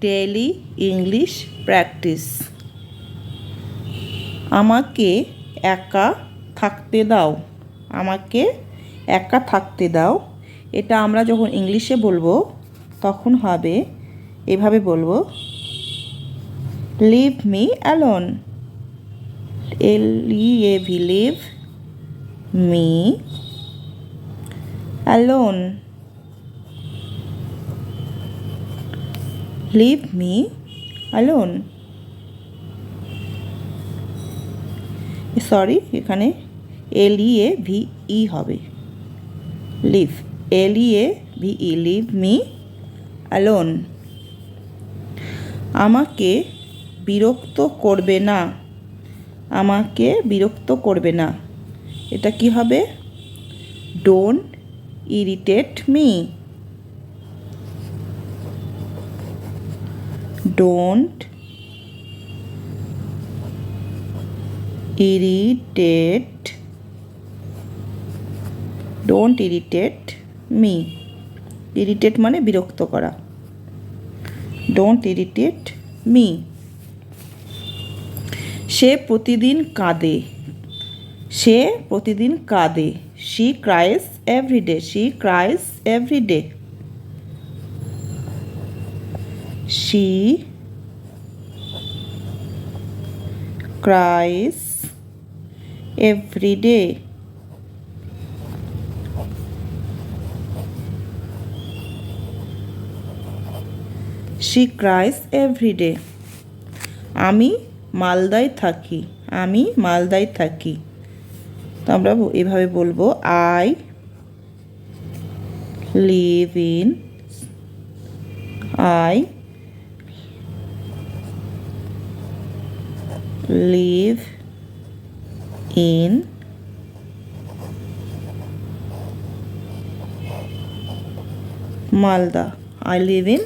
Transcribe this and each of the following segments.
Daily English practice. আমাকে একা থাকতে দাও। আমাকে একা থাকতে দাও। এটা আমরা যখন ইংলিশে বলবো তখন হবে এভাবে বলবো, leave me alone. LEAV, leave me alone. Leave me alone. Sorry, এখানে LEAVE হবে। Leave, LEAVE, leave me alone. আমাকে বিরক্ত করবে না। আমাকে বিরক্ত করবে না। এটা কি হবে? Don't irritate me. Don't irritate, don't irritate me. Irritate মানে বিরক্ত করা। Don't irritate me. সে প্রতিদিন কাঁদে। সে প্রতিদিন কাঁদে। She cries everyday. She cries everyday. She cries everyday. She cries everyday. আমি মালদায় থাকি। আমি মালদায় থাকি। তো আমরা এভাবে বলবো, I live in, I live in Malda. I live in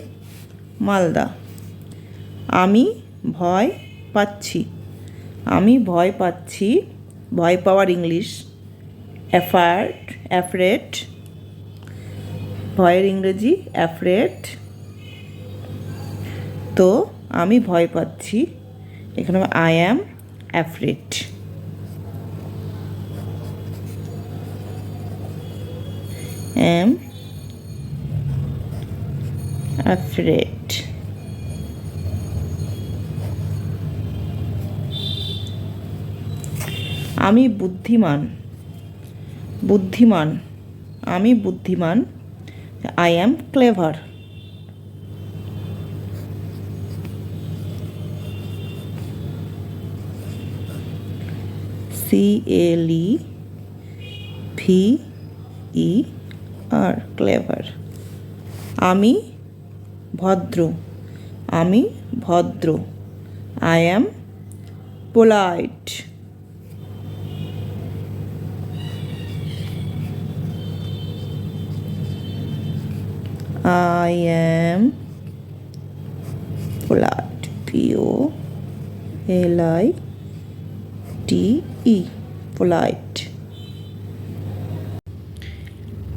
Malda. আমি ভয় পাচ্ছি। আমি ভয় পাচ্ছি। ভয় পাওয়ার ইংলিশ অ্যাফ্রেড। ভয়ের ইংরেজি অ্যাফ্রেড। তো আমি ভয় পাচ্ছি, এখানে I am afraid. Am afraid. আমি বুদ্ধিমান। বুদ্ধিমান, আমি বুদ্ধিমান। I am clever. CLEVER, clever. আমি ভদ্র। আমি ভদ্র। I am polite. I am polite. POLITE, polite.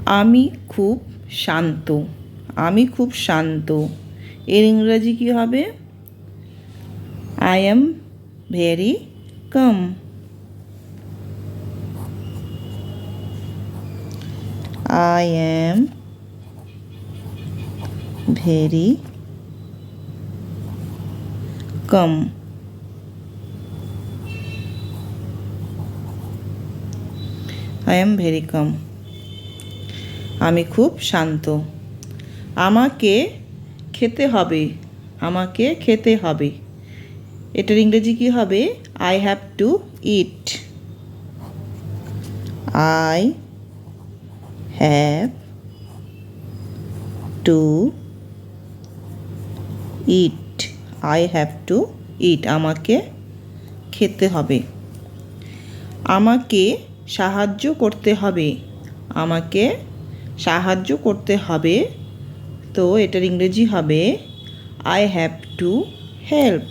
আমি খুব শান্ত। আমি খুব শান্ত। এর ইংরেজি কি হবে? I am very calm. I am very calm. I am very calm. আমি খুব শান্ত। আমাকে খেতে হবে। আমাকে খেতে হবে। এটার ইংরেজি কি হবে? I have to eat. I have to eat. I have to eat. আমাকে খেতে হবে। আমাকে সাহায্য করতে হবে। আমাকে সাহায্য করতে হবে। তো এটার ইংরেজি হবে I have to help.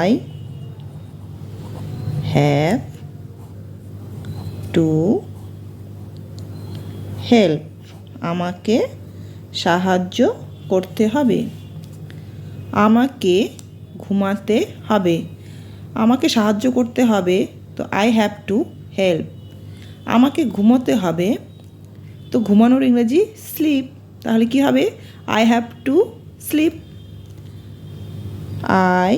I have to help. আমাকে সাহায্য করতে হবে। আমাকে ঘুমাতে হবে, আমাকে সাহায্য করতে হবে, তো আই হ্যাভ টু হেল্প। আমাকে ঘুমোতে হবে, তো ঘুমানোর ইংরেজি স্লিপ, তাহলে কি হবে? I have to sleep. I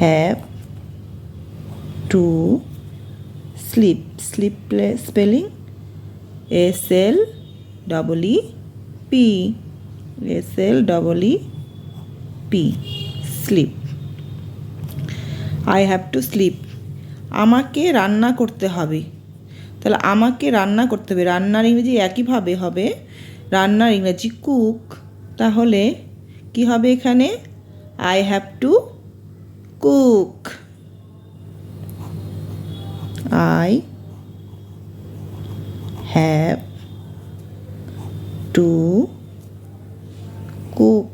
have to sleep, sleep spelling SLEEP, SLEEP, sleep. I have to sleep. আমাকে রান্না করতে হবে, তাহলে আমাকে রান্না করতে হবে, রান্নার ইংরেজি একইভাবে হবে, রান্নার ইংরেজি কুক, তাহলে কি হবে এখানে? I have to cook. I have to cook,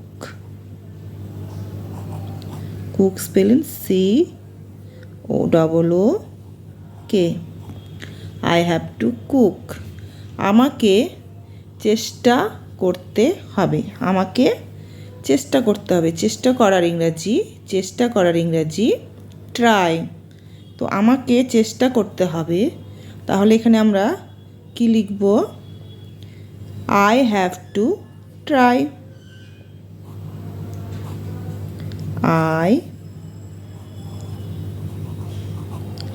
cook spelling COOK। I have to cook. আমাকে চেষ্টা করতে হবে, আমাকে চেষ্টা করতে হবে, চেষ্টা করার ইংরাজি ট্রাই। তো আমাকে চেষ্টা করতে হবে, তাহলে এখানে আমরা কি লিখব? I have to try. I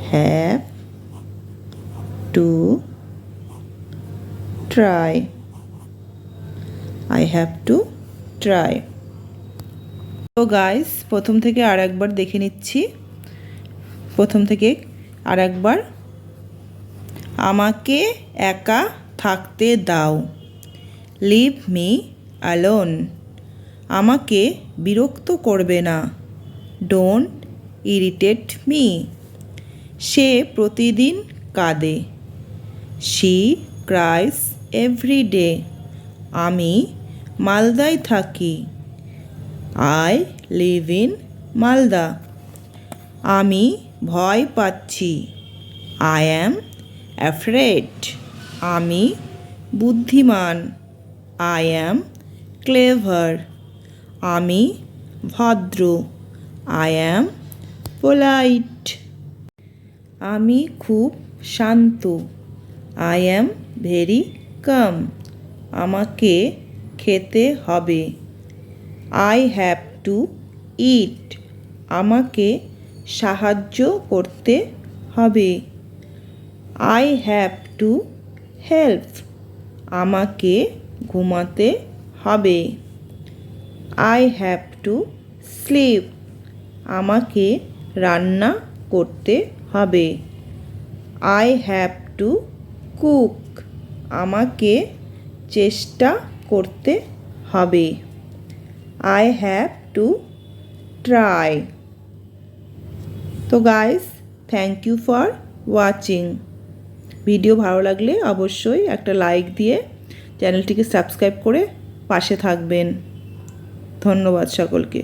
have to try, I have to try. তো গাইস, প্রথম থেকে আর একবার দেখে নিচ্ছি, আমাকে একা থাকতে দাও, লিভ মি অ্যালোন। আমাকে বিরক্ত করবে না, ডোন্ট ইরিটেট মি। সে প্রতিদিন কাঁদে, শি ক্রাইস এভরি ডে। আমি মালদায় থাকি, আই লিভ ইন মালদা। আমি ভয় পাচ্ছি, আই অ্যাম অ্যাফ্রেড। আমি বুদ্ধিমান, আই অ্যাম ক্লেভার। আমি ভদ্র, আই অ্যাম পোলাইট। আমি খুব শান্ত, আই অ্যাম ভেরি কাম। আমাকে খেতে হবে, আই হ্যাভ টু ইট। আমাকে সাহায্য করতে হবে, আই হ্যাভ টু হেল্প। আমাকে ঘুমাতে হবে, আই হ্যাভ টু স্লিপ। আমাকে রান্না করতে হবে, আই হ্যাভ টু কুক। আমাকে চেষ্টা করতে হবে, আই হ্যাভ টু ট্রাই। তো guys, thank you for watching. Video ভালো লাগলে অবশ্যই একটা লাইক দিয়ে চ্যানেলটিকে সাবস্ক্রাইব করে পাশে থাকবেন। ধন্যবাদ সকলকে।